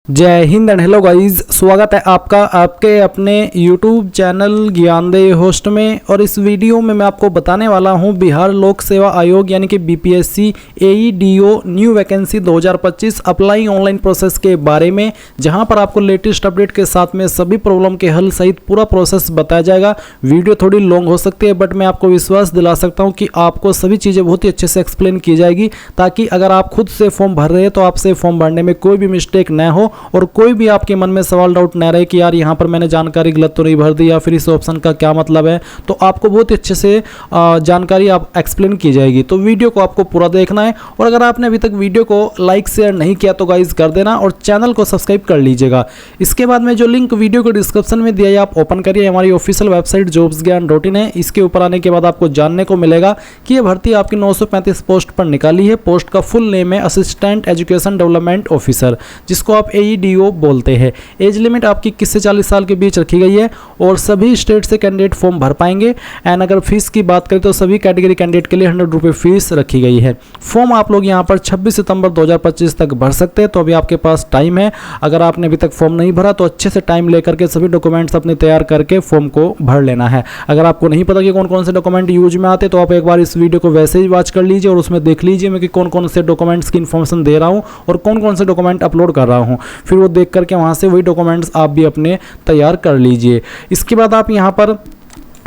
जय Hind and hello guys, स्वागत है आपका आपके अपने YouTube चैनल ज्ञानदेह होस्ट में। और इस वीडियो में मैं आपको बताने वाला हूं बिहार लोक सेवा आयोग यानी कि BPSC AEDO new vacancy 2025 apply online process के बारे में, जहां पर आपको लेटेस्ट अपडेट के साथ में सभी प्रॉब्लम के हल सहित पूरा प्रोसेस बताया जाएगा। वीडियो थोड़ी लॉन्ग हो सकती है, बट मैं आपको विश्वास दिला सकता हूँ कि आपको सभी चीज़ें बहुत ही अच्छे से एक्सप्लेन की जाएगी, ताकि अगर आप खुद से फॉर्म भर रहे हैं तो आपसे फॉर्म भरने में कोई भी मिस्टेक न हो और कोई भी आपके मन में सवाल डाउट ना रहे कि यार यहाँ पर मैंने जानकारी गलत तो नहीं भर दी या फिर इस ऑप्शन का क्या मतलब है। तो आपको बहुत अच्छे से जानकारी आप एक्सप्लेन की जाएगी। तो वीडियो को आपको पूरा देखना है, और अगर आपने अभी तक वीडियो को लाइक शेयर नहीं किया तो गाइज कर देना और चैनल को सब्सक्राइब कर लीजिएगा। इसके बाद में जो लिंक वीडियो को डिस्क्रिप्शन में दिया है आप ओपन करिए। हमारी ऑफिशियल वेबसाइट jobsgyan.in है। इसके ऊपर आने के बाद आपको जानने को मिलेगा कि ये भर्ती आपकी 935 पोस्ट पर निकाली है। पोस्ट का फुल नेम है असिस्टेंट एजुकेशन डेवलपमेंट ऑफिसर, जिसको आप AEDO बोलते हैं। एज लिमिट आपकी 21 से 40 साल के बीच रखी गई है और सभी स्टेट से कैंडिडेट फॉर्म भर पाएंगे। एंड अगर फीस की बात करें तो सभी कैटेगरी कैंडिडेट के लिए 100 रुपये फीस रखी गई है। फॉर्म आप लोग यहां पर 26 सितंबर 2025 तक भर सकते हैं, तो अभी आपके पास टाइम है। अगर आपने अभी तक फॉर्म नहीं भरा तो अच्छे से टाइम लेकर के सभी डॉक्यूमेंट्स अपने तैयार करके फॉर्म को भर लेना है। अगर आपको नहीं पता कि कौन कौन से डॉक्यूमेंट यूज में आते तो आप एक बार इस वीडियो को वैसे ही वॉच कर लीजिए और उसमें देख लीजिए मैं कि कौन कौन से डॉक्यूमेंट्स की इन्फॉर्मेशन दे रहा हूँ और कौन कौन से डॉक्यूमेंट अपलोड कर रहा हूँ। फिर वो देख करके वहाँ से वही डॉक्यूमेंट्स आप भी अपने तैयार कर लीजिए। इसके बाद आप यहाँ पर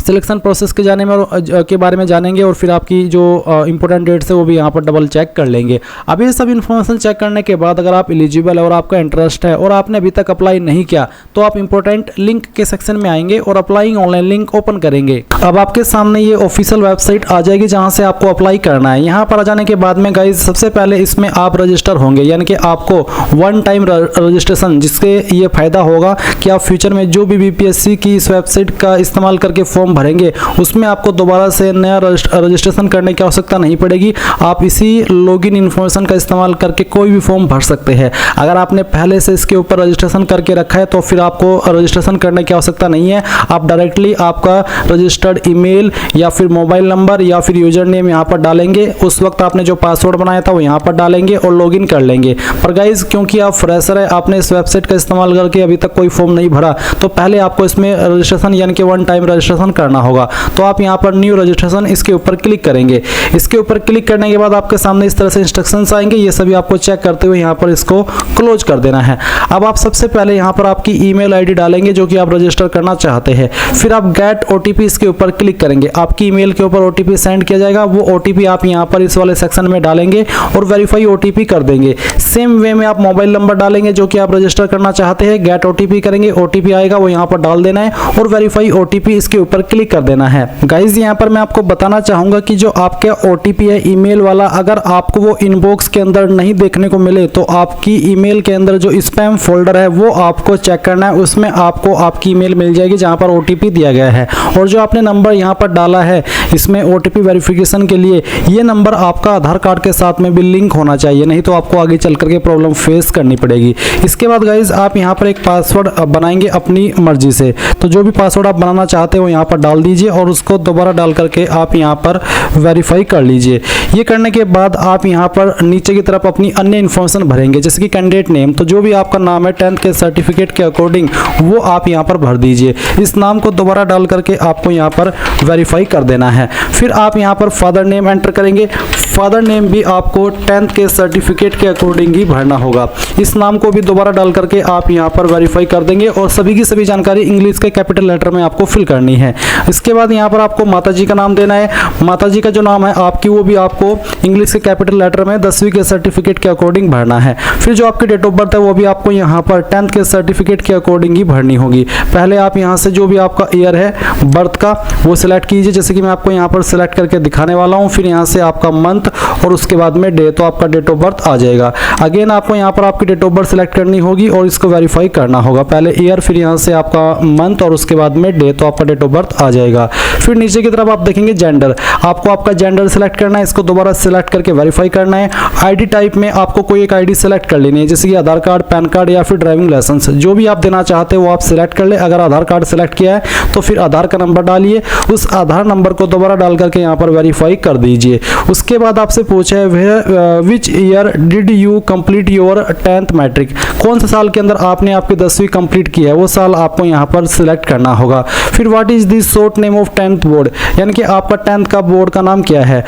सिलेक्शन प्रोसेस के बारे में जानेंगे और फिर आपकी जो इंपॉर्टेंट डेट्स है वो भी यहाँ पर डबल चेक कर लेंगे। अब ये सब इन्फॉर्मेशन चेक करने के बाद अगर आप एलिजिबल है और आपका इंटरेस्ट है और आपने अभी तक अप्लाई नहीं किया तो आप इंपॉर्टेंट लिंक के सेक्शन में आएंगे और अप्लाइंग ऑनलाइन लिंक ओपन करेंगे। अब आपके सामने ये ऑफिशियल वेबसाइट आ जाएगी जहाँ से आपको अप्लाई करना है। यहाँ पर आ जाने के बाद में गाइज सबसे पहले इसमें आप रजिस्टर होंगे, यानी कि आपको वन टाइम रजिस्ट्रेशन, जिसके ये फायदा होगा कि आप फ्यूचर में जो भी BPSC की इस वेबसाइट का इस्तेमाल करके फॉर्म भरेंगे उसमें आपको दोबारा से नया रजिस्ट्रेशन करने की आवश्यकता नहीं पड़ेगी। आप इसी लॉगिन इन्फॉर्मेशन का इस्तेमाल करके कोई भी फॉर्म भर सकते हैं। अगर आपने पहले से इसके ऊपर रजिस्ट्रेशन करके रखा है तो फिर आपको रजिस्ट्रेशन करने की आवश्यकता नहीं है। आप डायरेक्टली आपका रजिस्टर्ड ईमेल या फिर मोबाइल नंबर या फिर यूजर नेम यहाँ पर डालेंगे। उस वक्त आपने जो पासवर्ड बनाया था वो यहाँ पर डालेंगे और लॉगिन कर लेंगे। पर गाइज क्योंकि आप फ्रेशर है, आपने इस वेबसाइट का इस्तेमाल करके अभी तक कोई फॉर्म नहीं भरा, तो पहले आपको इसमें रजिस्ट्रेशन यानी कि वन टाइम रजिस्ट्रेशन करना होगा। तो आप यहाँ पर न्यू रजिस्ट्रेशन इसके ऊपर क्लिक करेंगे। इसके ऊपर क्लिक करने के बाद आपके सामने इस तरह से इंस्ट्रक्शंस आएंगे। ये सभी आपको चेक करते हुए यहाँ पर इसको क्लोज कर देना है। अब आप सबसे पहले यहाँ पर आपकी ईमेल आईडी डालेंगे जो कि आप रजिस्टर करना चाहते हैं। फिर आप गेट OTP इसके ऊपर क्लिक करेंगे। आपकी ईमेल के ऊपर OTP सेंड किया जाएगा। वो OTP आप यहाँ पर इस वाले सेक्शन में डालेंगे और वेरीफाई OTP कर देंगे। सेम वे में आप मोबाइल नंबर डालेंगे जो कि आप रजिस्टर करना चाहते हैं। गेट OTP करेंगे, OTP आएगा वो यहाँ पर डाल देना है और वेरीफाई OTP इसके ऊपर क्लिक कर देना है। गाइज यहाँ पर मैं आपको बताना चाहूंगा कि जो आपका OTP है ईमेल वाला, अगर आपको वो इनबॉक्स के अंदर नहीं देखने को मिले तो आपकी ईमेल के अंदर जो स्पैम फोल्डर है वो आपको चेक करना है। उसमें आपको आपकी ईमेल मिल जाएगी जहाँ पर OTP दिया गया है। और जो आपने नंबर यहाँ पर डाला है इसमें OTP वेरिफिकेशन के लिए, ये नंबर आपका आधार कार्ड के साथ में भी लिंक होना चाहिए, नहीं तो आपको आगे चल करके प्रॉब्लम फेस करनी पड़ेगी। इसके बाद गाइज आप यहाँ पर एक पासवर्ड बनाएंगे अपनी मर्जी से। तो जो भी पासवर्ड आप बनाना चाहते हो यहाँ पर डाल दीजिए और उसको दोबारा डाल करके आप यहाँ पर वेरीफाई कर लीजिए। ये करने के बाद आप यहाँ पर नीचे की तरफ अपनी अन्य इन्फॉर्मेशन भरेंगे, जैसे कि कैंडिडेट नेम। तो जो भी आपका नाम है 10th के सर्टिफिकेट के अकॉर्डिंग वो आप यहाँ पर भर दीजिए। इस नाम को दोबारा डाल करके आपको यहाँ पर वेरीफाई कर देना है। फिर आप यहाँ पर फादर नेम एंटर करेंगे। फादर नेम भी आपको 10th के सर्टिफिकेट के अकॉर्डिंग ही भरना होगा। इस नाम को भी दोबारा डाल करके आप यहाँ पर वेरीफाई कर देंगे और सभी की सभी जानकारी इंग्लिश के कैपिटल लेटर में आपको फिल करनी है। इसके बाद यहाँ पर आपको माताजी का नाम देना है। माताजी का जो नाम है आपकी वो भी आपको इंग्लिश के कैपिटल लेटर में 10वीं के सर्टिफिकेट के अकॉर्डिंग भरना है। फिर जो आपकी डेट ऑफ बर्थ है वो भी आपको यहाँ पर 10th के सर्टिफिकेट के अकॉर्डिंग ही भरनी होगी। पहले आप यहाँ से जो भी आपका ईयर है बर्थ का वो सिलेक्ट कीजिए, जैसे कि मैं आपको यहाँ पर सिलेक्ट करके दिखाने वाला हूँ। फिर यहाँ से आपका मंथ और उसके बाद में डे, तो आपका डेट ऑफ बर्थ आ जाएगा। अगेन आपको यहाँ पर आपकी डेट ऑफ बर्थ सिलेक्ट करनी होगी और इसको वेरीफाई करना होगा। पहले ईयर, फिर यहाँ से आपका मंथ और उसके बाद में डे, तो आपका डेट ऑफ बर्थ आ जाएगा। फिर नीचे की तरफ आप देखेंगे जेंडर, आपको आपका जेंडर सेलेक्ट करना है, इसको दोबारा सेलेक्ट करके वेरीफाई करना है। आईडी टाइप में आपको कोई एक आईडी सेलेक्ट कर लेनी है, जैसे कि आधार कार्ड, पैन कार्ड या फिर ड्राइविंग लाइसेंस, जो भी आप देना चाहते हो वो आप सिलेक्ट कर ले। अगर आधार कार्ड सेलेक्ट किया है तो फिर आधार का नंबर डालिए, उस आधार नंबर को दोबारा डाल करके यहाँ पर वेरीफाई कर दीजिए। उसके बाद आपसे पूछा है which year did you complete your 10th matric, कौन से साल के अंदर आपने आपकी 10वीं कंप्लीट की है, वो साल आपको यहाँ पर सिलेक्ट करना होगा। फिर what is the short name of 10th board, यानी कि आपका 10th का बोर्ड का नाम क्या है,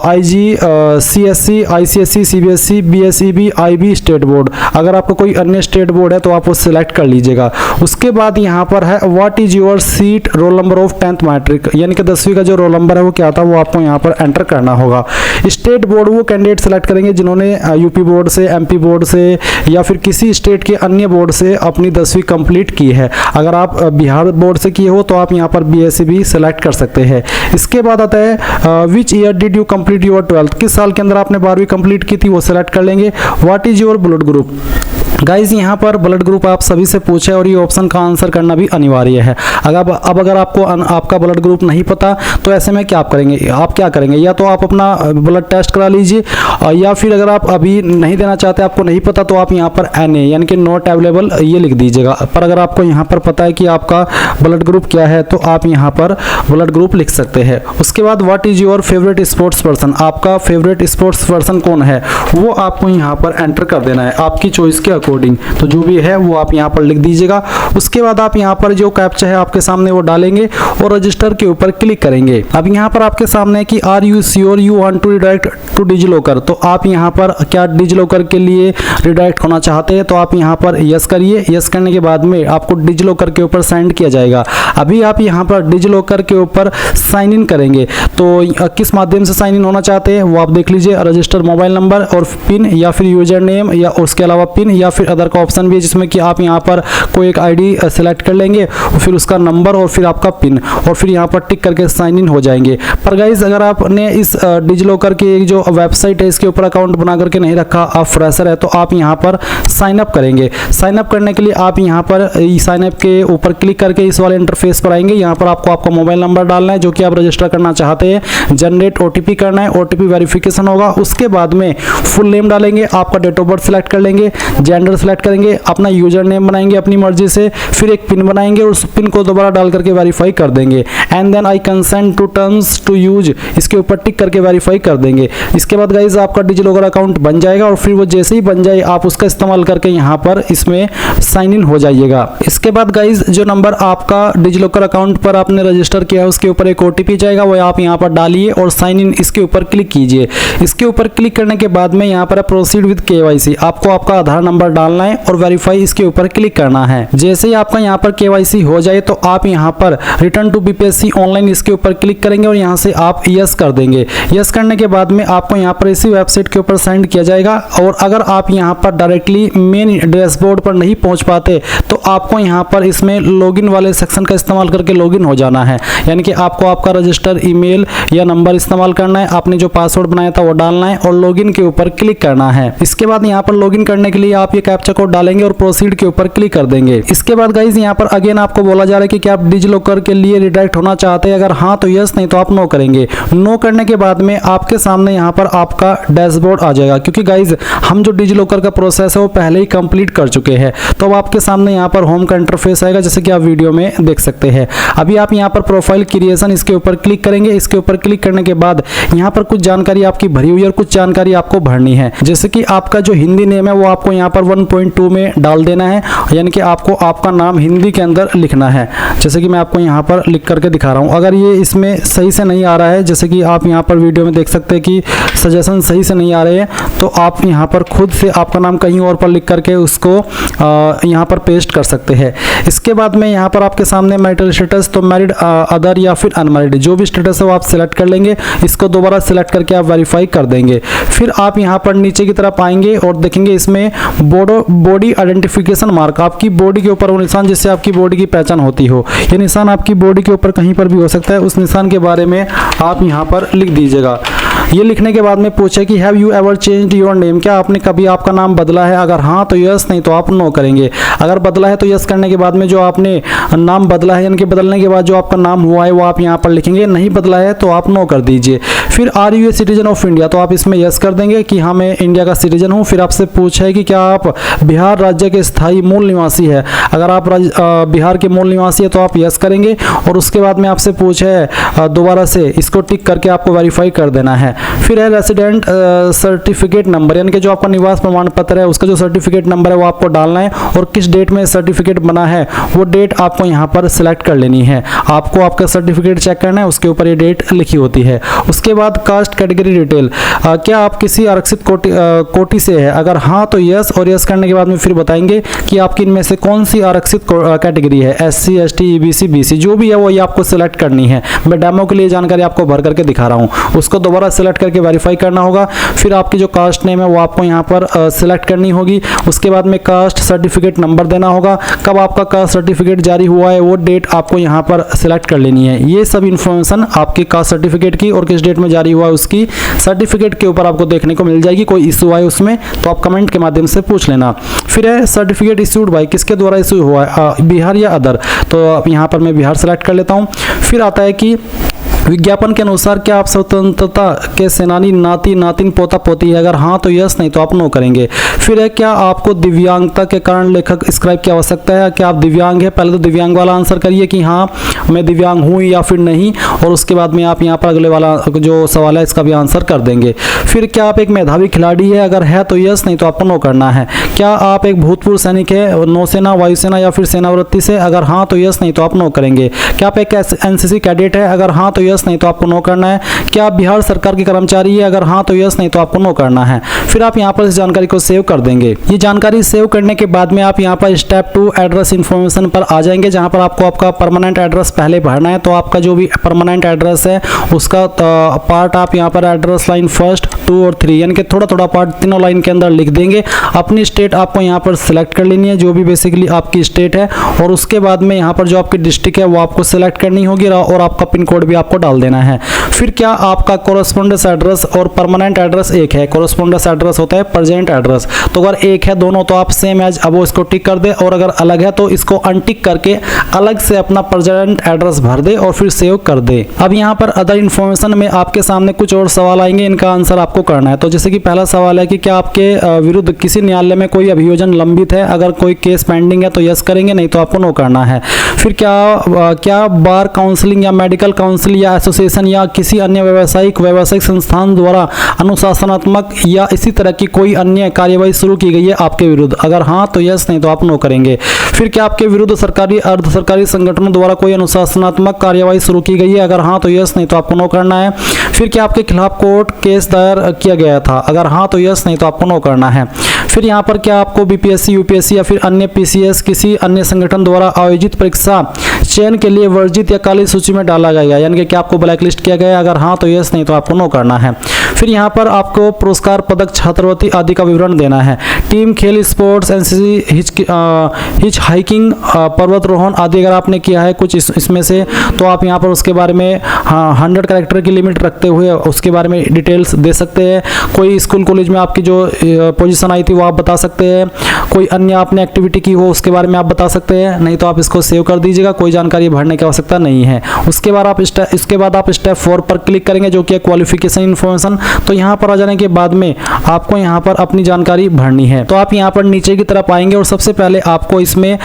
IG, CSC, ICSE, CBSE, BSEB, IB state board. अगर आपका कोई अन्य स्टेट बोर्ड है तो आप वो सिलेक्ट कर लीजिएगा। उसके बाद यहाँ पर है what is your seat roll number of 10th matric, यानी कि 10वीं का जो रोल नंबर है वो क्या था वो आपको यहाँ पर एंटर करना होगा। स्टेट बोर्ड वो कैंडिडेट सेलेक्ट करेंगे जिन्होंने यूपी बोर्ड से, MP बोर्ड से या फिर किसी स्टेट के अन्य बोर्ड से अपनी 10वीं कंप्लीट की है। अगर आप बिहार बोर्ड से किए हो तो आप यहाँ पर BSEB सेलेक्ट कर सकते हैं। इसके बाद आता है which year did you complete your 12th, किस साल के अंदर आपने 12वीं कंप्लीट की थी वो सेलेक्ट कर लेंगे। What is your blood group, guys यहाँ पर ब्लड ग्रुप आप सभी से पूछे और ये ऑप्शन का आंसर करना भी अनिवार्य है। अगर आपको आपका ब्लड ग्रुप नहीं पता तो ऐसे में क्या करेंगे, या तो आप अपना ब्लड टेस्ट करा लीजिए, या फिर अगर आप अभी नहीं देना चाहते, आपको नहीं पता, तो आप यहाँ पर NA यानी कि नॉट अवेलेबल ये लिख दीजिएगा। पर अगर आपको यहाँ पर पता है कि आपका ब्लड ग्रुप क्या है तो आप यहाँ पर ब्लड ग्रुप लिख सकते हैं। उसके बाद what is your favourite sports person, आपका फेवरेट स्पोर्ट्स पर्सन कौन है वो आपको यहाँ पर एंटर कर देना है आपकी चॉइस के अकॉर्डिंग, तो जो भी है वो आप यहाँ पर लिख दीजिएगा। उसके बाद आप यहाँ पर जो कैप्चा है आपके सामने वो डालेंगे और रजिस्टर के ऊपर क्लिक करेंगे। अब यहाँ पर आपके सामने है कि are you sure you want to redirect to DigiLocker, तो आप यहाँ पर क्या डिजिलॉकर के लिए रिडायरेक्ट होना चाहते हैं, तो आप यहाँ पर यस करिए। यस करने के बाद में आपको डिजिलॉकर के ऊपर साइन किया जाएगा। अभी आप यहाँ पर डिजिलॉकर के ऊपर साइन इन करेंगे, तो किस माध्यम से साइन इन होना चाहते हैं वो आप देख लीजिए। रजिस्टर मोबाइल नंबर और पिन, या फिर यूजर नेम, या उसके अलावा पिन, या फिर अदर का ऑप्शन भी है जिसमें कि आप यहाँ पर कोई एक आईडी सेलेक्ट कर लेंगे और फिर उसका नंबर और फिर आपका पिन, और फिर यहाँ पर टिक करके साइन इन हो जाएंगे। पर गाइज अगर आपने इस डिजिलॉकर की जो वेबसाइट है इसके ऊपर अकाउंट बना करके नहीं रखा, आप फ्रेशर है, तो आप यहाँ पर साइन अप करेंगे। साइन अप करने के लिए आप यहाँ पर साइन अप के ऊपर क्लिक करके इस वाले इंटरफेस पर आएंगे। यहाँ पर आपको आपका मोबाइल नंबर डालना है जो कि आप रजिस्टर करना चाहते हैं, जनरेट OTP करना है, OTP वेरिफिकेशन होगा। उसके बाद में फुल नेम डालेंगे, आपका डेट ऑफ बर्थ सेलेक्ट कर लेंगे, जेंडर सेलेक्ट करेंगे, अपना यूजर नेम बनाएंगे अपनी मर्जी से, फिर एक पिन बनाएंगे और उस पिन को दोबारा डाल करके वेरीफाई कर देंगे। And then I consent to terms to use, इसके ऊपर टिक करके वेरीफाई कर देंगे। इसके बाद गाइज आपका डिजिलॉकर अकाउंट बन जाएगा और फिर वो जैसे ही बन जाए आप उसका इस्तेमाल करके यहाँ पर इसमें साइन इन हो जाइएगा। इसके बाद गाइज जो नंबर आपका डिजिलॉकर अकाउंट पर आपने रजिस्टर किया है उसके ऊपर एक OTP जाएगा, वो आप यहाँ पर डालिए और साइन इन इसके ऊपर क्लिक कीजिए। इसके ऊपर क्लिक करने के बाद में यहाँ पर प्रोसीड विद KYC, आपको आपका आधार नंबर डालना है और वेरीफाई इसके ऊपर क्लिक करना है। जैसे ही आपका यहाँ पर KYC हो जाए तो आप यहाँ पर रिटर्न टू BPSC ऑनलाइन इसके ऊपर क्लिक करेंगे और यहाँ से आप यस कर देंगे। यस करने के बाद में आपको यहाँ पर इसी वेबसाइट के ऊपर सेंड किया जाएगा। और अगर आप यहाँ पर डायरेक्टली मेन डैशबोर्ड पर नहीं पहुँच पाते तो आपको यहाँ पर इसमें लॉगिन वाले सेक्शन का इस्तेमाल करके लॉगिन हो जाना है, यानी कि आपको आपका रजिस्टर ईमेल या नंबर इस्तेमाल करना है, आपने जो पासवर्ड बनाया था वो डालना है और लॉगिन के ऊपर क्लिक करना है। इसके बाद यहाँ पर लॉगिन करने के लिए आप ये कैप्चा कोड डालेंगे और प्रोसीड के ऊपर क्लिक कर देंगे। इसके बाद गाइज यहाँ पर अगेन आपको बोला जा रहा है कि क्या आप डिजिलॉकर के लिए रिडायरेक्ट होना चाहते हैं, अगर हाँ तो यस, नहीं तो आप नो करेंगे। नो करने के बाद में आपके सामने यहाँ पर आपका डैशबोर्ड आ जाएगा, क्योंकि गाइज हम जो डिजिलॉकर का प्रोसेस है वो पहले ही कंप्लीट कर चुके हैं। तो अब आपके सामने यहाँ पर होम का इंटरफेस आएगा जैसे कि आप वीडियो में देख सकते हैं। अभी आप यहाँ पर प्रोफाइल क्रिएशन इसके ऊपर क्लिक करेंगे। इसके ऊपर क्लिक करने के बाद यहाँ पर कुछ जानकारी आपकी भरी हुई है और कुछ जानकारी आपको भरनी है, जैसे कि आपका जो हिंदी नेम है वो आपको यहाँ पर 1.2 में डाल देना है, यानी कि आपको आपका नाम हिंदी के अंदर लिखना है, जैसे कि मैं आपको यहाँ पर लिख करके दिखा रहा हूँ। अगर ये इसमें सही से नहीं आ रहा है, जैसे कि आप यहाँ पर वीडियो में देख सकते हैं कि सजेशन सही से नहीं आ रहे हैं, तो आप यहाँ पर खुद से आपका नाम कहीं और पर लिख करके उसको यहाँ पर पेस्ट कर सकते हैं। इसके बाद में यहाँ पर आपके सामने मैरिटल स्टेटस, तो मैरिड, अदर या फिर अनमैरिड, जो भी स्टेटस है वो आप सिलेक्ट कर लेंगे। इसको दोबारा सिलेक्ट करके आप वेरीफाई कर देंगे। फिर आप यहाँ पर नीचे की तरफ आएंगे और देखेंगे इसमें बॉडी आइडेंटिफिकेशन मार्क, आपकी बॉडी के ऊपर वो निशान जिससे आपकी बॉडी की पहचान होती हो, ये निशान आपकी बॉडी के ऊपर कहीं पर भी हो सकता है, उस निशान के बारे में आप यहाँ पर लिख दीजिएगा। ये लिखने के बाद में पूछे कि have you ever changed your name, क्या आपने कभी आपका नाम बदला है? अगर हाँ तो यस, नहीं तो आप नो करेंगे। अगर बदला है तो यस करने के बाद में जो आपने नाम बदला है यानी कि बदलने के बाद जो आपका नाम हुआ है वो आप यहाँ पर लिखेंगे। नहीं बदला है तो आप नो कर दीजिए। फिर are you a citizen of India, तो आप इसमें यस कर देंगे कि हाँ मैं इंडिया का सिटीजन हूँ। फिर आपसे पूछा है कि क्या आप बिहार राज्य के स्थायी मूल निवासी है? अगर आप बिहार के मूल निवासी है तो आप यस करेंगे। और उसके बाद में आपसे पूछा है दोबारा से, इसको टिक करके आपको वेरीफाई कर देना है। फिर है रेसिडेंट सर्टिफिकेट नंबर, यानी कि जो आपका निवास प्रमाण पत्र है उसका जो सर्टिफिकेट नंबर है वो आपको डालना है और किस डेट में सर्टिफिकेट बना है वो डेट आपको यहाँ पर सिलेक्ट कर लेनी है। आपको आपका सर्टिफिकेट चेक करना है, उसके ऊपर ये डेट लिखी होती है। उसके बाद कास्ट कैटेगरी डिटेल, क्या आप किसी आरक्षित कोटि से है? अगर हाँ तो यस, और यस करने के बाद में फिर बताएंगे कि आपकी इनमें से कौन सी आरक्षित कैटेगरी है, SC ST EBC BC जो भी है वो ये आपको सिलेक्ट करनी है। मैं डेमो के लिए जानकारी आपको भर करके दिखा रहा हूँ, उसको दोबारा सिलेक्ट करके वेरीफाई करना होगा। फिर आपकी जो कास्ट नेम है वो आपको यहाँ पर सिलेक्ट करनी होगी। उसके बाद में कास्ट सर्टिफिकेट नंबर देना होगा, कब आपका कास्ट सर्टिफिकेट जारी हुआ है वो डेट आपको यहाँ पर सिलेक्ट कर लेनी है। ये सब इन्फॉर्मेशन आपके कास्ट सर्टिफिकेट की और किस डेट में जारी हुआ है उसकी सर्टिफिकेट के ऊपर आपको देखने को मिल जाएगी। कोई इशू आए उसमें तो आप कमेंट के माध्यम से पूछ लेना। फिर है सर्टिफिकेट इशूड बाय, किसके द्वारा इशू हुआ है, बिहार या अदर, तो यहाँ पर मैं बिहार सेलेक्ट कर लेता हूँ। फिर आता है कि विज्ञापन के अनुसार क्या आप स्वतंत्रता के सेनानी नाती नातिन पोता पोती है? अगर हाँ तो यस, नहीं तो आप नो करेंगे। फिर है क्या आपको दिव्यांगता के कारण लेखक स्क्राइब की आवश्यकता है? क्या आप दिव्यांग है? पहले तो दिव्यांग वाला आंसर करिए कि हाँ मैं दिव्यांग हूँ या फिर नहीं, और उसके बाद में आप यहाँ पर अगले वाला जो सवाल है इसका भी आंसर कर देंगे। फिर क्या आप एक मेधावी खिलाड़ी है? अगर है तो यस, नहीं तो आपको नो करना है। क्या आप एक भूतपूर्व सैनिक है, नौसेना, वायुसेना या फिर सेनावृत्ति से? अगर हाँ तो यस, नहीं तो आप नो करेंगे। क्या आप एक NCC कैडेट है? अगर हाँ तो यस, नहीं तो आपको नो करना है। क्या आप बिहार सरकार के कर्मचारी है? अगर हाँ तो यस, नहीं तो आपको नो करना है। फिर आप यहाँ पर इस जानकारी को सेव कर देंगे। ये जानकारी सेव करने के बाद में आप यहाँ पर स्टेप 2 एड्रेस इन्फॉर्मेशन पर आ जाएंगे, जहाँ पर आपको आपका परमानेंट एड्रेस पहले भरना है। तो आपका जो भी परमानेंट एड्रेस है उसका पार्ट आप यहाँ पर एड्रेस लाइन 1, 2 और 3 यानी कि थोड़ा थोड़ा पार्ट तीनों लाइन के अंदर लिख देंगे। अपनी स्टेट आपको यहाँ पर सिलेक्ट कर लेनी है, जो भी बेसिकली आपकी स्टेट है, और उसके बाद में यहाँ पर जो आपकी डिस्ट्रिक्ट है वो आपको सिलेक्ट करनी होगी और आपका पिन कोड भी आपको डाल देना है। फिर क्या आपका कोरेस्पोंडेंस एड्रेस और परमानेंट एड्रेस एक है? कोरेस्पोंडेंस एड्रेस होता है प्रेजेंट एड्रेस, तो अगर एक है दोनों तो आप सेम एज अब इसको टिक कर दे, और अगर अलग है तो इसको अनटिक करके अलग से अपना प्रेजेंट एड्रेस भर दे और फिर सेव कर दे। अब यहाँ पर अदर इन्फॉर्मेशन में आपके सामने कुछ और सवाल आएंगे, इनका आंसर आपको करना है। तो जैसे कि पहला सवाल है कि क्या आपके विरुद्ध किसी न्यायालय में कोई अभियोजन लंबित है? अगर कोई केस पेंडिंग है तो यस करेंगे, नहीं तो आपको नो करना है। फिर क्या बार काउंसिलिंग या मेडिकल काउंसिल या एसोसिएशन या किसी अन्य व्यावसायिक संस्थान द्वारा अनुशासनात्मक या इसी तरह की कोई अन्य कार्यवाही शुरू की गई है आपके विरुद्ध? अगर हाँ तो यस, नहीं तो आप नो करेंगे। फिर क्या आपके विरुद्ध सरकारी अर्ध सरकारी संगठनों द्वारा कोई अनुशासनात्मक कार्यवाही शुरू की गई है? अगर हाँ तो यस, नहीं तो आपको नो करना है। फिर क्या आपके खिलाफ कोर्ट केस दायर किया गया था? अगर हाँ तो यस, नहीं तो आपको नो करना है। फिर यहाँ पर क्या आपको BPSC UPSC या फिर अन्य PCS किसी अन्य संगठन द्वारा आयोजित परीक्षा चयन के लिए वर्जित या काली सूची में डाला गया, यानी कि क्या आपको ब्लैक लिस्ट किया गया? अगर हाँ तो यस, नहीं तो आपको नो करना है। फिर यहाँ पर आपको पुरस्कार पदक छात्रवृत्ति आदि का विवरण देना है। टीम खेल, स्पोर्ट्स, NCC, हिच हाइकिंग, पर्वतारोहण आदि अगर आपने किया है कुछ इसमें से तो आप यहाँ पर उसके बारे में 100 कैरेक्टर की लिमिट रखते हुए उसके बारे में डिटेल्स दे सकते हैं। कोई स्कूल कॉलेज में आपकी जो पोजीशन आई थी वो आप बता सकते हैं। कोई अन्य आपने एक्टिविटी की हो उसके बारे में आप बता सकते हैं, नहीं तो आप इसको सेव कर दीजिएगा, कोई जानकारी भरने की आवश्यकता नहीं है। उसके बाद आप स्टेप 4 पर क्लिक करेंगे जो कि क्वालिफिकेशन इन्फॉर्मेशन। तो यहाँ पर आ जाने के बाद में आपको यहाँ पर अपनी जानकारी भरनी है। तो आप यहाँ पर नीचे की तरफ आएंगे और सबसे पहले आपको इसमें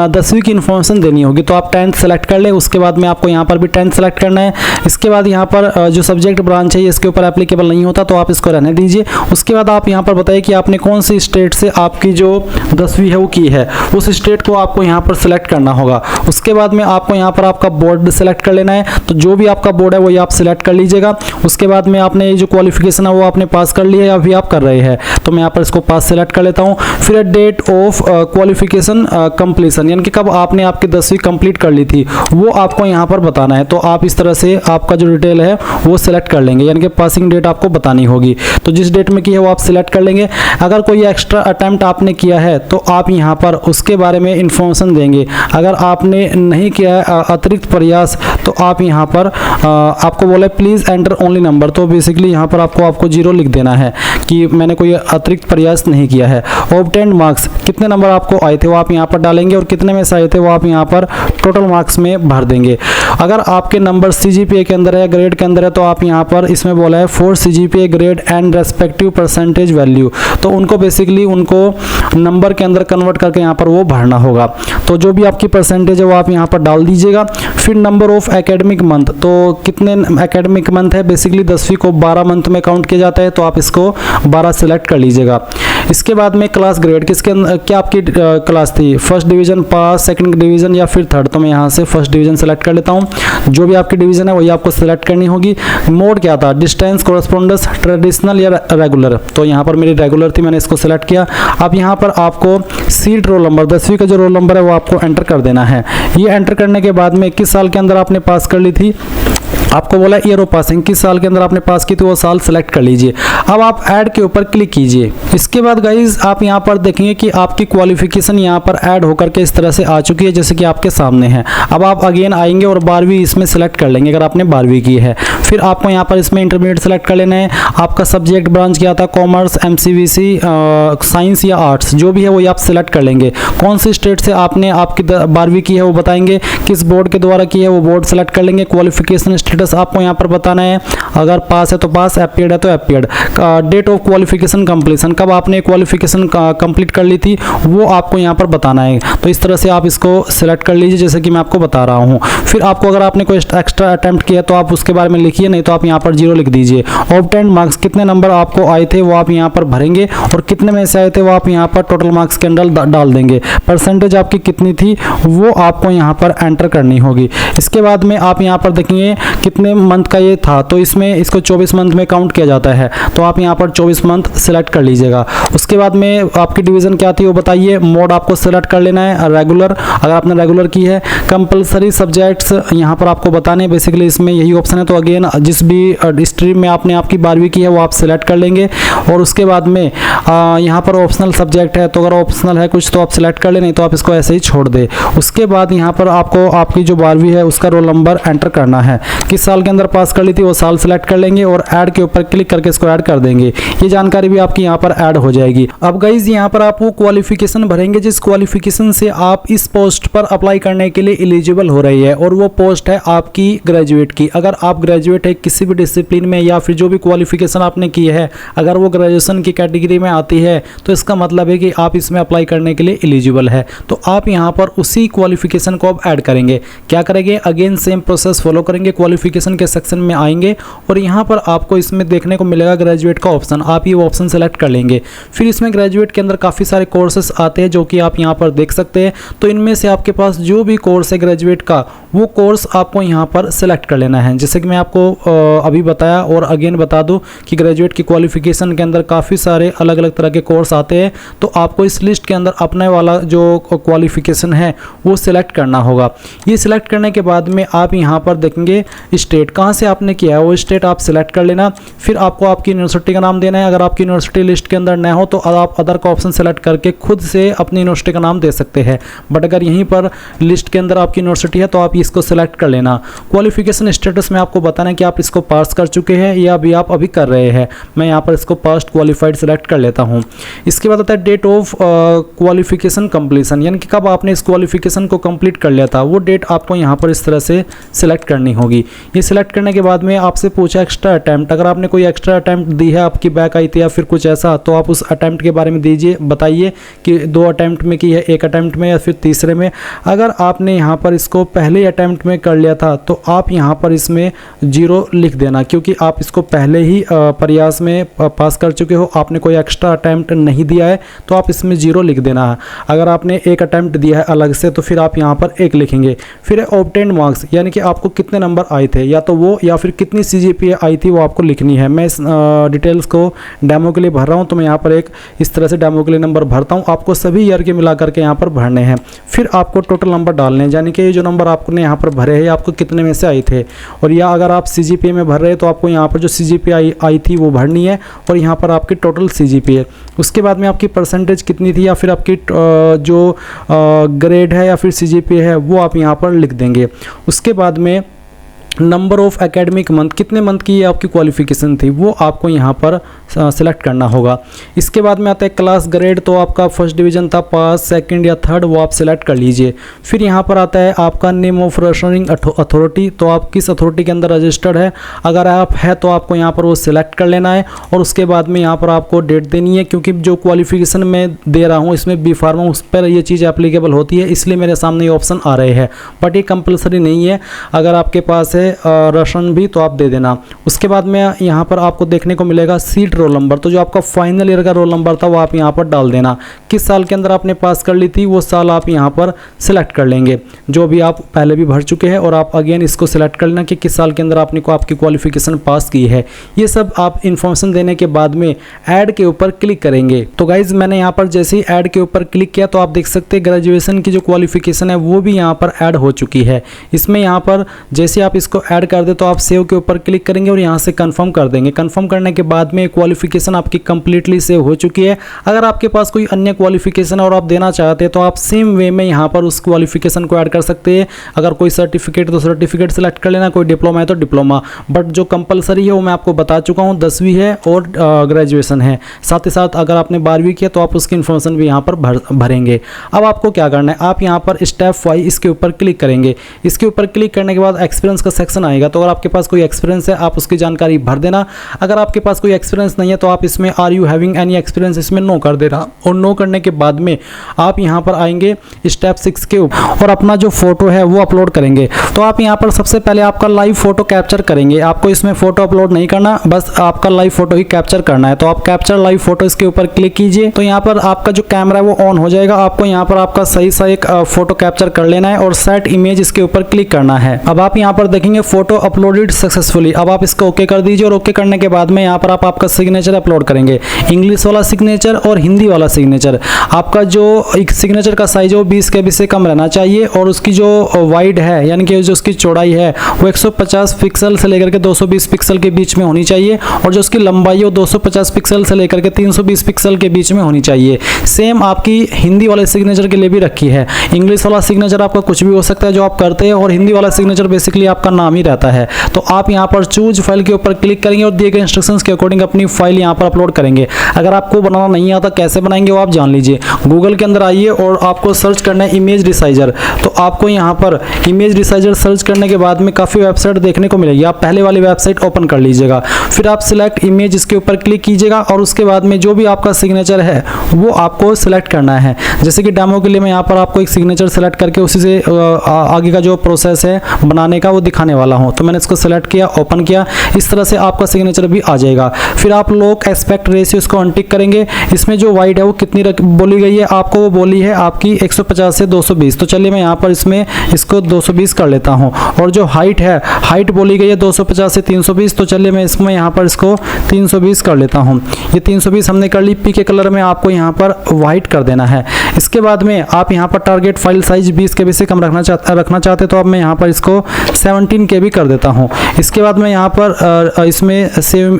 10वीं की इन्फॉर्मेशन देनी होगी। तो आप 10th सेलेक्ट कर ले, उसके बाद में आपको यहाँ पर भी 10th सेलेक्ट करना है। इसके बाद यहाँ पर जो सब्जेक्ट ब्रांच है इसके ऊपर एप्लीकेबल नहीं होता तो आप इसको रहने दीजिए। उसके बाद आप यहाँ पर बताइए कि आपने कौन सी स्टेट से आपकी जो 10वीं है वो की है, उस स्टेट को आपको यहाँ पर सिलेक्ट करना होगा। उसके बाद में आपको यहाँ पर आपका बोर्ड सेलेक्ट कर लेना है, तो जो भी आपका बोर्ड है वो आप सिलेक्ट कर लीजिएगा। उसके बाद में आपने ये जो क्वालिफिकेशन है वो आपने पास कर लिया है या अभी आप कर रहे हैं, तो मैं यहाँ पर इसको पास सेलेक्ट कर लेता हूँ। फिर डेट ऑफ क्वालिफिकेशन कंप्लीशन, यानी कि कब आपने आपकी 10वीं कंप्लीट कर ली थी वो आपको यहाँ पर बताना है। तो आप इस तरह से आपका जो डिटेल है वो सिलेक्ट कर लेंगे, यानी कि पासिंग डेट आपको बतानी होगी। तो जिस डेट में की है वो आप सिलेक्ट कर लेंगे। अगर कोई एक्स्ट्रा अटेम्प्ट आपने किया है तो आप यहाँ पर उसके बारे में इंफॉर्मेशन देंगे। अगर आपने नहीं किया है अतिरिक्त प्रयास तो आप यहाँ पर आपको बोले प्लीज़ एंटर ओनली नंबर, तो बेसिकली यहाँ पर आपको 0 लिख देना है कि मैंने कोई अतिरिक्त प्रयास नहीं किया है। ऑब्टेन्ड मार्क्स, कितने नंबर आपको आए थे वो आप यहाँ पर डालेंगे और कितने में से आए थे वो आप यहाँ पर टोटल मार्क्स में भर देंगे। अगर आपके नंबर CGPA के अंदर है, ग्रेड के अंदर है, तो आप यहाँ पर इसमें बोला है for CGPA grade and respective percentage value, तो उनको बेसिकली उनको नंबर के अंदर कन्वर्ट करके यहाँ पर वो भरना होगा। तो जो भी आपकी परसेंटेज है वो आप यहाँ पर डाल दीजिएगा। फिर नंबर ऑफ एकेडमिक मंथ, तो कितने एकेडमिक मंथ है, बेसिकली 10वीं को 12 मंथ में काउंट किया जाता है, तो आप इसको 12 सेलेक्ट कर लीजिएगा। इसके बाद में क्लास ग्रेड, किसके क्या आपकी क्लास थी, first division pass, second division या फिर थर्ड, तो मैं यहाँ से फर्स्ट डिवीजन सेलेक्ट कर लेता हूँ। जो भी आपकी डिवीजन है वही आपको सेलेक्ट करनी होगी। मोड क्या था, डिस्टेंस, कोरेस्पोंडेंस, ट्रेडिशनल या रेगुलर, तो यहाँ पर मेरी रेगुलर थी, मैंने इसको सेलेक्ट किया। अब यहाँ पर आपको सीट रोल नंबर, 10वीं का जो रोल नंबर है वो आपको एंटर कर देना है। ये एंटर करने के बाद में 21 साल के अंदर आपने पास कर ली थी, आपको बोला ईयर ऑफ पासिंग, किस साल के अंदर आपने पास की थी वो साल सेलेक्ट कर लीजिए। अब आप ऐड के ऊपर क्लिक कीजिए। इसके बाद गाइज आप यहाँ पर देखेंगे कि आपकी क्वालिफिकेशन यहाँ पर ऐड होकर के इस तरह से आ चुकी है जैसे कि आपके सामने है। अब आप अगेन आएंगे और 12वीं इसमें सेलेक्ट कर लेंगे अगर आपने 12वीं की है। फिर आपको यहाँ पर इसमें इंटरमीडिएट सेलेक्ट कर लेना है। आपका सब्जेक्ट ब्रांच क्या था, कॉमर्स, MCVC, साइंस या आर्ट्स, जो भी है वही आप सेलेक्ट कर लेंगे। कौन सी स्टेट से आपने आपकी 12वीं की है वो बताएंगे, किस बोर्ड के द्वारा की है वो बोर्ड सेलेक्ट कर लेंगे। क्वालिफिकेशन स्टेटस आपको यहाँ पर बताना है, अगर पास है तो पास, एपियर्ड है तो appeared. Date of qualification completion, कब आपने क्वालिफिकेशन कंप्लीट कर ली थी वो आपको यहाँ पर बताना है। तो इस तरह से आप इसको सिलेक्ट कर लीजिए जैसे कि मैं आपको बता रहा हूँ। फिर आपको अगर आपने कोई एक्स्ट्रा अटेम्प्ट किया तो आप उसके बारे में लिखिए, नहीं तो आप यहाँ पर 0 लिख दीजिए। ऑब्टेन्ड मार्क्स, कितने नंबर आपको आए थे वो आप यहाँ पर भरेंगे और कितने में से आए थे वो आप यहाँ पर टोटल मार्क्स के अंदर डाल देंगे। परसेंटेज आपकी कितनी थी वो आपको यहाँ पर एंटर करनी होगी। इसके बाद में आप यहाँ पर देखेंगे कितने मंथ का ये था, तो इसमें इसको 24 मंथ में काउंट किया जाता है, तो आप यहाँ पर 24 मंथ सिलेक्ट कर लीजिएगा। उसके बाद में आपकी डिवीज़न क्या थी वो बताइए। मोड आपको सेलेक्ट कर लेना है रेगुलर, अगर आपने रेगुलर की है। कंपलसरी सब्जेक्ट्स यहाँ पर आपको बताने, बेसिकली इसमें यही ऑप्शन है, तो अगेन जिस भी स्ट्रीम में आपने आपकी 12वीं की है वो आप सेलेक्ट कर लेंगे। और उसके बाद में यहाँ पर ऑप्शनल सब्जेक्ट है, तो अगर ऑप्शनल है कुछ तो आप सेलेक्ट कर ले, नहीं तो आप इसको ऐसे ही छोड़ दे। उसके बाद यहाँ पर आपको आपकी जो 12वीं है उसका रोल नंबर एंटर करना है, किस साल के अंदर पास कर ली थी वो साल सेलेक्ट कर लेंगे और ऐड के ऊपर क्लिक करके इसको ऐड कर देंगे। ये जानकारी भी आपकी यहाँ पर ऐड हो जाएगी। अब गाइज यहाँ पर आप वो क्वालिफिकेशन भरेंगे जिस क्वालिफिकेशन से आप इस पोस्ट पर अप्लाई करने के लिए एलिजिबल हो रही है, और वो पोस्ट है आपकी ग्रेजुएट की। अगर आप ग्रेजुएट है किसी भी डिसिप्लिन में या फिर जो भी क्वालिफिकेशन आपने की है, अगर वो ग्रेजुएशन की कैटेगरी में आती है तो इसका मतलब है कि आप इसमें अप्लाई करने के लिए एलिजिबल है। तो आप यहाँ पर उसी क्वालिफिकेशन को अब ऐड करेंगे। क्या करेंगे, अगेन सेम प्रोसेस फॉलो करेंगे। क्वालिफिकेशन के सेक्शन में आएंगे और यहाँ पर आपको इसमें देखने को मिलेगा ग्रेजुएट का ऑप्शन, आप ये ऑप्शन सेलेक्ट कर लेंगे। फिर इसमें ग्रेजुएट के अंदर काफ़ी सारे कोर्सेस आते हैं जो कि आप यहाँ पर देख सकते हैं। तो इनमें से आपके पास जो भी कोर्स है ग्रेजुएट का वो कोर्स आपको यहाँ पर सेलेक्ट कर लेना है। जैसे कि मैं आपको अभी बताया और अगेन बता दूं कि ग्रेजुएट की क्वालिफिकेशन के अंदर काफ़ी सारे अलग अलग तरह के कोर्स आते हैं, तो आपको इस लिस्ट के अंदर अपने वाला जो क्वालिफिकेशन है वो सिलेक्ट करना होगा। ये सिलेक्ट करने के बाद में आप यहाँ पर देखेंगे स्टेट कहाँ से आपने किया है वो स्टेट आप सिलेक्ट कर लेना। फिर आपको आपकी यूनिवर्सिटी का नाम देना है। अगर आपकी यूनिवर्सिटी लिस्ट के अंदर न हो तो आप अदर का ऑप्शन सेलेक्ट करके खुद से अपनी यूनिवर्सिटी का नाम दे सकते हैं, बट अगर यहीं पर लिस्ट के अंदर आपकी यूनिवर्सिटी है तो आप इसको सिलेक्ट कर लेना। क्वालिफिकेशन स्टेटस में आपको बताना है कि आप इसको पास कर चुके हैं या अभी आप कर रहे हैं। मैं यहाँ पर इसको पास्ट क्वालिफाइड सेलेक्ट कर लेता हूँ। इसके बाद आता है डेट ऑफ क्वालिफिकेशन कंप्लीशन, यानी कि कब आपने इस क्वालिफिकेशन को कंप्लीट कर लिया था वो डेट आपको यहाँ पर इस तरह से सिलेक्ट करनी होगी। ये सिलेक्ट करने के बाद में आपसे पूछा एक्स्ट्रा अटैम्प्ट, अगर आपने कोई एक्स्ट्रा अटैम्प्ट दी है, आपकी बैक आई थी या फिर कुछ ऐसा, तो आप उस अटैम्प्ट के बारे में दीजिए, बताइए कि 2 अटैम्प्ट में की है, 1 अटैम्प्ट में या फिर तीसरे में। अगर आपने यहाँ पर इसको पहले अटैम्प्ट में कर लिया था तो आप यहाँ पर इसमें 0 लिख देना, क्योंकि आप इसको पहले ही प्रयास में पास कर चुके हो, आपने कोई एक्स्ट्रा अटैम्प्ट नहीं दिया है तो आप इसमें 0 लिख देना है। अगर आपने 1 अटैम्प्ट दिया है अलग से तो फिर आप यहाँ पर 1 लिखेंगे। फिर ऑब्टेन्ड मार्क्स, यानी कि आपको कितने नंबर आए थे, या तो वो या फिर कितनी CGPA आई थी वो आपको लिखनी है। मैं इस डिटेल्स को डेमो के लिए भर रहा हूँ, तो मैं यहाँ पर एक इस तरह से डेमो के लिए नंबर भरता हूँ। आपको सभी ईयर के मिला करके यहाँ पर भरने हैं। फिर आपको टोटल नंबर डालने हैं, यानी कि ये जो नंबर आपने यहाँ पर भरे हैं आपको कितने में से आए थे। और या अगर आप CGPA में भर रहे हैं तो आपको यहाँ पर जो CGPA आई थी वो भरनी है और यहाँ पर आपकी टोटल CGPA। उसके बाद में आपकी परसेंटेज कितनी थी या फिर आपकी जो ग्रेड है या फिर CGPA है वो आप यहाँ पर लिख देंगे। उसके बाद में नंबर ऑफ एकेडमिक मंथ, कितने मंथ की आपकी क्वालिफिकेशन थी वो आपको यहाँ पर सिलेक्ट करना होगा। इसके बाद में आता है क्लास ग्रेड, तो आपका फर्स्ट डिवीज़न था, पास, सेकंड या थर्ड, वो आप सिलेक्ट कर लीजिए। फिर यहाँ पर आता है आपका नेम ऑफ रजिस्टरिंग अथॉरिटी, तो आप किस अथॉरिटी के अंदर रजिस्टर्ड है, अगर आप है तो आपको यहाँ पर वो सिलेक्ट कर लेना है। और उसके बाद में यहाँ पर आपको डेट देनी है, क्योंकि जो क्वालिफिकेशन मैं दे रहा हूँ इसमें बी फार्मा, उस पर ये चीज़ एप्लीकेबल होती है, इसलिए मेरे सामने ये ऑप्शन आ रहे हैं, बट ये कंपलसरी नहीं है। अगर आपके पास है राशन भी तो आप दे देना। उसके बाद में यहाँ पर आपको देखने को मिलेगा सीट रोल नंबर, तो जो आपका फाइनल ईयर का रोल नंबर था वो आप यहाँ पर डाल देना। किस साल के अंदर आपने पास कर ली थी वो साल आप यहाँ पर सिलेक्ट कर लेंगे, जो भी आप पहले भी भर चुके हैं, और आप अगेन इसको सिलेक्ट कर लेना कि किस साल के अंदर आपने को आपकी क्वालिफिकेशन पास की है। ये सब आप इन्फॉर्मेशन देने के बाद में ऐड के ऊपर क्लिक करेंगे। तो गाइज मैंने यहाँ पर जैसे ही ऐड के ऊपर क्लिक किया तो आप देख सकते हैं ग्रेजुएशन की जो क्वालिफिकेशन है वो भी यहाँ पर ऐड हो चुकी है। इसमें यहाँ पर जैसे आप इसको ऐड कर दे तो आप सेव के ऊपर क्लिक करेंगे और यहाँ से कंफर्म कर देंगे। कंफर्म करने के बाद में क्वालिफिकेशन आपकी कंप्लीटली सेव हो चुकी है। अगर आपके पास कोई अन्य क्वालिफिकेशन और आप देना चाहते हैं तो आप सेम वे में यहाँ पर उस क्वालिफिकेशन को ऐड कर सकते हैं। अगर कोई सर्टिफिकेट तो सर्टिफिकेट सेलेक्ट कर लेना, कोई डिप्लोमा है तो डिप्लोमा, बट जो कंपलसरी है वो मैं आपको बता चुका हूँ, 10वीं है और ग्रेजुएशन है। साथ ही साथ अगर आपने 12वीं किया तो आप उसकी इन्फॉर्मेशन भी यहाँ पर भरेंगे। अब आपको क्या करना है, आप यहाँ पर स्टेप 5 इसके ऊपर क्लिक करेंगे। इसके ऊपर क्लिक करने के बाद एक्सपीरियंस का सेक्शन आएगा, तो अगर आपके पास कोई एक्सपीरियंस है आप उसकी जानकारी भर देना। अगर आपके पास कोई एक्सपीरियंस नहीं है तो आप इसमें are you having any experience इसमें नो कर देना, और नो करने के बाद में आप यहाँ पर आएंगे स्टेप 6 के ऊपर और अपना जो फोटो है वो अपलोड करेंगे। तो आप यहाँ पर सबसे पहले आपका लाइव फोटो कैप्चर करेंगे। आपको इसमें फोटो अपलोड नहीं करना, बस आपका लाइव फोटो ही कैप्चर करना है। तो आप कैप्चर लाइव फोटो इसके ऊपर क्लिक कीजिए, तो यहाँ पर आपका जो कैमरा है वो ऑन हो जाएगा। आपको यहाँ पर आपका सही सा एक फोटो कैप्चर कर लेना है और सेट इमेज इसके ऊपर क्लिक करना है। अब आप यहाँ पर देखेंगे फोटो अपलोडेड सक्सेसफुली। अब आप इसको ओके कर दीजिए, और ओके करने के बाद में यहाँ पर आप आपका सिग्नेचर अपलोड करेंगे, इंग्लिश वाला सिग्नेचर और हिंदी वाला सिग्नेचर। आपका जो एक सिग्नेचर का साइज है वो 20 KB से कम रहना चाहिए, और उसकी जो वाइड है यानी कि जो उसकी चौड़ाई है वो 150 पिक्सल से लेकर के 220 पिक्सल के बीच में होनी चाहिए, और जो उसकी लंबाई है वो 250 पिक्सल से लेकर के 320 पिक्सल के बीच में होनी चाहिए। सेम आपकी हिंदी वाले सिग्नेचर के लिए भी रखी है। इंग्लिश वाला सिग्नेचर आपका कुछ भी हो सकता है जो आप करते हैं, और हिंदी वाला सिग्नेचर बेसिकली आपका नाम ही रहता है। तो आप यहाँ पर चूज फाइल के ऊपर क्लिक करेंगे और दिए गए इंस्ट्रक्शंस के अकॉर्डिंग अपनी फाइल यहाँ पर अपलोड करेंगे। अगर आपको बनाना नहीं आता कैसे बनाएंगे वो आप जान लीजिए। गूगल के अंदर आइए और आपको सर्च करना है इमेज रिसाइजर। तो आपको यहाँ पर इमेज रिसाइजर सर्च करने के बाद में काफ़ी वेबसाइट देखने को मिलेगी। आप पहले वाली वेबसाइट ओपन कर लीजिएगा, फिर आप सिलेक्ट इमेज इसके ऊपर क्लिक कीजिएगा, और उसके बाद में जो भी आपका सिग्नेचर है वो आपको सिलेक्ट करना है। जैसे कि डेमो के लिए मैं यहाँ पर आपको एक सिग्नेचर सेलेक्ट करके उसी से आगे का जो प्रोसेस है बनाने का वो दिखाने वाला हूँ। तो मैंने इसको सेलेक्ट किया, ओपन किया, इस तरह से आपका सिग्नेचर भी आ जाएगा। फिर आप लोग एस्पेक्ट रेशियो इसको अनटिक करेंगे। इसमें जो वाइड है वो कितनी बोली गई है आपको, वो बोली है आपकी 150 से 220। तो चलिए मैं यहाँ पर इसमें इसको 220 कर लेता हूँ। और जो हाइट है, हाइट बोली गई है 250 से 320। तो चलिए मैं इसमें यहाँ पर इसको 320 कर लेता हूँ। ये 320 हमने कर ली। पी के कलर में आपको यहाँ पर वाइट कर देना है। इसके बाद में आप यहाँ पर टारगेट फाइल साइज 20 KB से कम रखना चाहते तो अब मैं यहाँ पर इसको 17 KB कर देता हूँ। इसके बाद मैं यहाँ पर इसमें सेव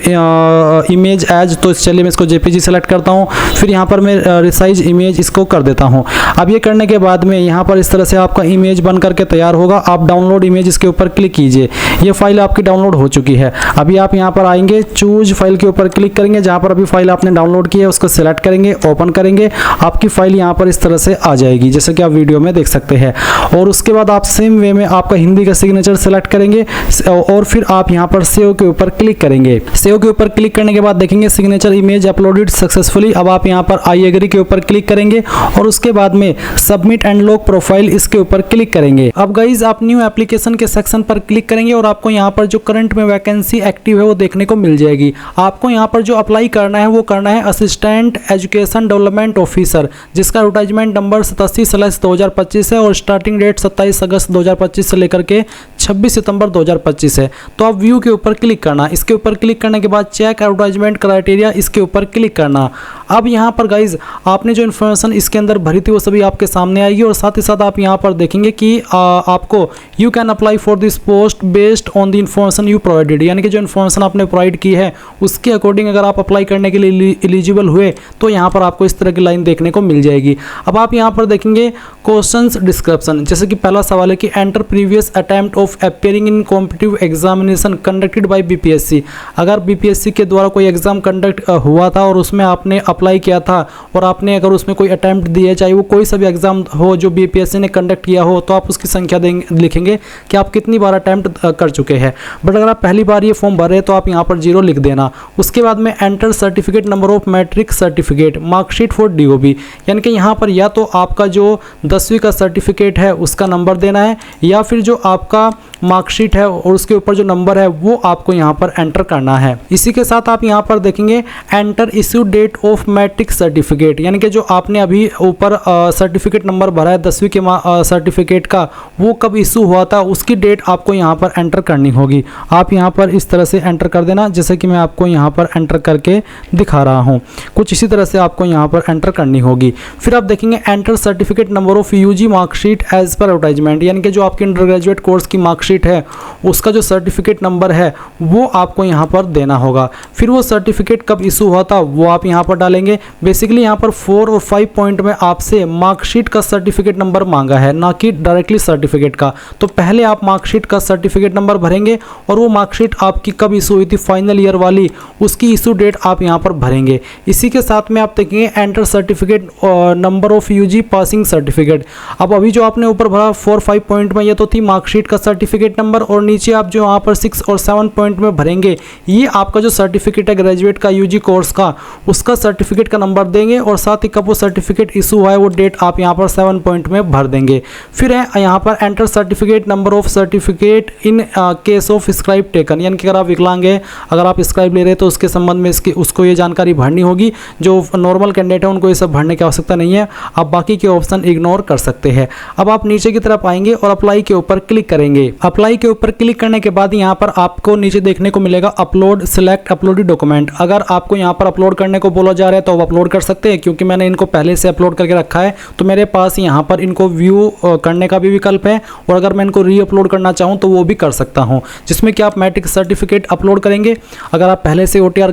इमेज एज, तो चलिए मैं इसको JPG सेलेक्ट करता हूँ। फिर यहाँ पर मैं रिसाइज इमेज इसको कर देता हूँ। अब ये करने के बाद में यहाँ पर इस तरह से आपका इमेज बन करके तैयार होगा। आप डाउनलोड इमेज इसके ऊपर क्लिक कीजिए। ये फाइल आपकी डाउनलोड हो चुकी है। अभी आप यहाँ पर आएंगे, चूज फाइल के ऊपर क्लिक करेंगे, जहाँ पर अभी फाइल आपने डाउनलोड की है उसको सिलेक्ट करेंगे, ओपन करेंगे। आपकी फाइल यहाँ पर इस तरह से आ जाएगी जैसे कि आप वीडियो में देख सकते हैं। और उसके बाद आप सेम वे में आपका हिंदी का सिग्नेचर सेलेक्ट करेंगे, और फिर आप यहाँ पर सेव के ऊपर क्लिक करेंगे। सेव के ऊपर क्लिक करने के बाद देखेंगे सिग्नेचर इमेज अपलोडेड सक्सेसफुली। अब आप यहाँ पर आई एग्री के ऊपर क्लिक करेंगे, और उसके बाद में सबमिट एंड लॉक प्रोफाइल इसके ऊपर क्लिक करेंगे। अब गाइज आप न्यू एप्लीकेशन के सेक्शन पर क्लिक करेंगे, और आपको यहाँ पर जो करंट में वैकेंसी एक्टिव है वो देखने को मिल जाएगी। आपको यहाँ पर जो अप्लाई करना है वो करना है असिस्टेंट एजुकेशन डेवलपमेंट ऑफिसर, जिसका एडवर्टाइजमेंट नंबर 87/2025 है, और स्टार्टिंग डेट 27 अगस्त 2025 से लेकर के 26 सितंबर 2025 है। तो आप व्यू के ऊपर क्लिक करना। इसके ऊपर क्लिक करने के बाद चेक एडवर्टाइजमेंट क्राइटेरिया इसके ऊपर क्लिक करना। अब यहाँ पर गाइज आपने जो इन्फॉर्मेशन इसके अंदर भरी थी वो सभी आपके सामने आएगी, और साथ ही साथ आप यहाँ पर देखेंगे कि आपको you can apply for this post based on the information you provided, यानी कि जो इन्फॉर्मेशन आपने प्रोवाइड की है उसके अकॉर्डिंग अगर आप अप्लाई करने के लिए एलिजिबल हुए तो यहाँ पर आपको इस तरह की लाइन देखने को मिल जाएगी। होगी। अब आप यहाँ पर देखेंगे क्वेश्चंस डिस्क्रिप्शन, जैसे कि पहला सवाल है कि enter previous attempt of appearing in competitive examination conducted by BPSC. अगर बीपीएससी के द्वारा कोई एग्जाम कंडक्ट हुआ था और उसमें आपने अप्लाई किया था और आपने अगर उसमें कोई अटैम्प्ट दिए, चाहे वो कोई सा भी एग्जाम हो जो बीपीएससी ने कंडक्ट किया हो, तो आप उसकी संख्या लिखेंगे कि आप कितनी बार अटैम्प्ट कर चुके हैं। बट अगर आप पहली बार ये फॉर्म भर रहे हैं तो आप यहाँ पर 0 लिख देना। उसके बाद में enter certificate number of matric certificate marksheet for DOB, यानी कि यहाँ पर या तो आपका जो 10वीं का सर्टिफिकेट है उसका नंबर देना है, या फिर जो आपका मार्कशीट है और उसके ऊपर जो नंबर है वो आपको यहाँ पर एंटर करना है। इसी के साथ आप यहाँ पर देखेंगे enter issue date of matric certificate, यानी कि जो आपने अभी ऊपर सर्टिफिकेट नंबर भरा है 10वीं के सर्टिफिकेट का, वो कब इशू हुआ था उसकी डेट आपको यहाँ पर एंटर करनी होगी। आप यहाँ पर इस तरह से एंटर कर देना, जैसे कि मैं आपको यहाँ पर एंटर करके दिखा रहा हूँ। कुछ इसी तरह से आपको यहाँ पर एंटर करनी होगी। फिर आप देखेंगे enter certificate number of UG marksheet as per advertisement, यानी कि जो आपके अंडर ग्रेजुएट कोर्स की मार्कशीट है उसका जो सर्टिफिकेट नंबर है वो आपको यहाँ पर देना होगा। फिर वो सर्टिफिकेट कब इशू हुआ था वो आप यहाँ पर डालेंगे। बेसिकली यहाँ पर 4 और 5 पॉइंट में आपसे मार्कशीट का सर्टिफिकेट नंबर मांगा है, ना कि डायरेक्टली सर्टिफिकेट का। तो पहले आप मार्कशीट का सर्टिफिकेट नंबर भरेंगे और वो मार्कशीट आपकी कब इशू हुई थी फाइनल ईयर वाली, उसकी इशू डेट आप यहाँ पर भरेंगे। इसी के साथ में आप देखेंगे enter certificate number of UG passing certificate. अब अभी जो आपने ऊपर भरा 4-5 पॉइंट में, ये तो थी मार्कशीट का सर्टिफिकेट नंबर, और नीचे आप जो यहाँ पर 6 और 7 पॉइंट में भरेंगे ये आपका जो सर्टिफिकेट है ग्रेजुएट का यूजी कोर्स का, उसका सर्टिफिकेट का नंबर देंगे और साथ ही कब वो सर्टिफिकेट इशू हुआ है वो डेट आप यहाँ पर 7 पॉइंट में भर देंगे। फिर है यहाँ पर enter certificate number of certificate in case of scribe taken, यानी कि अगर आप विकलांग है, अगर आप स्क्राइब ले रहे हैं तो उसके संबंध में उसको ये जानकारी भरनी होगी। जो नॉर्मल कैंडिडेट है उनको ये सब भरने की आवश्यकता नहीं है, आप बाकी के ऑप्शन इग्नोर कर सकते हैं। अब आप नीचे की तरफ आएंगे और अप्लाई के ऊपर क्लिक करेंगे। अप्लाई के ऊपर क्लिक करने के बाद यहाँ पर आपको नीचे देखने को मिलेगा अपलोड सिलेक्ट अपलोडेड डॉक्यूमेंट। अगर आपको यहाँ पर अपलोड करने को बोला जा रहा है तो आप अपलोड कर सकते हैं, क्योंकि मैंने इनको पहले से अपलोड करके रखा है तो मेरे पास यहाँ पर इनको व्यू करने का भी विकल्प है, और अगर मैं इनको री अपलोड करना चाहूँ तो वो भी कर सकता हूँ, जिसमें कि आप मैट्रिक सर्टिफिकेट अपलोड करेंगे। अगर आप पहले से OTR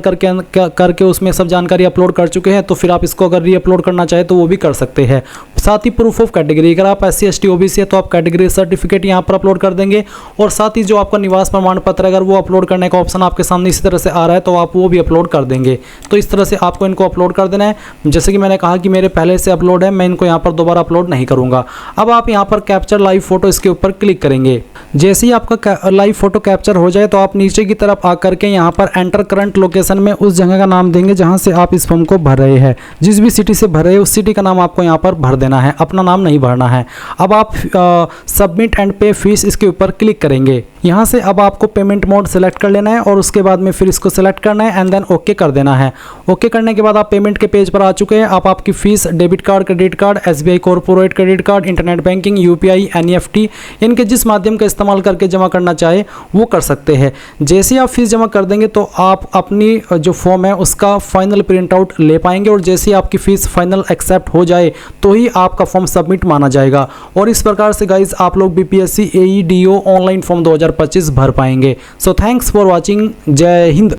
करके उसमें सब जानकारी अपलोड कर चुके हैं तो फिर आप इसको अगर री अपलोड करना चाहे तो वो भी कर सकते हैं। साथ ही प्रूफ ऑफ कैटेगरी, अगर आप SC ST OBC है तो आप कैटेगरी सर्टिफिकेट यहाँ पर अपलोड कर देंगे, और साथ ही जो आपका निवास प्रमाण पत्र अगर वो अपलोड करने का ऑप्शन आपके सामने इसी तरह से आ रहा है तो आप वो भी अपलोड कर देंगे। तो इस तरह से आपको इनको अपलोड कर देना है। जैसे कि मैंने कहा कि मेरे पहले से अपलोड है, मैं इनको यहाँ पर दोबारा अपलोड नहीं करूँगा। अब आप यहाँ पर कैप्चर लाइव फोटो इसके ऊपर क्लिक करेंगे। जैसे ही आपका लाइव फोटो कैप्चर हो जाए तो आप नीचे की तरफ आकर के यहाँ पर एंटर करंट लोकेशन में उस जगह का नाम देंगे जहाँ से आप इस फॉर्म को भर रहे हैं। जिस भी सिटी से भर रहे हैं उस सिटी का नाम आपको यहाँ पर भर देना है, अपना नाम नहीं भरना है। अब आप सबमिट एंड पे फीस इसके ऊपर क्लिक करेंगे। यहाँ से अब आपको पेमेंट मोड सेलेक्ट कर लेना है और उसके बाद में फिर इसको सेलेक्ट करना है एंड देन ओके कर देना है। ओके करने के बाद आप पेमेंट के पेज पर आ चुके हैं। आप आपकी fees debit card, credit card, SBI corporate credit card, internet banking, UPI, NEFT, इनके जिस माध्यम का इस्तेमाल करके जमा करना चाहे वो कर सकते हैं। जैसे आप फीस जमा कर देंगे तो आप अपनी जो फॉर्म है उसका फाइनल प्रिंट आउट ले पाएंगे, और जैसे ही आपकी फीस फाइनल एक्सेप्ट हो जाए तो ही आपका फॉर्म सबमिट माना जाएगा। और इस प्रकार से गाइज आप लोग BPSC AE DO online form 2025 भर पाएंगे। So thanks for watching. जय हिंद।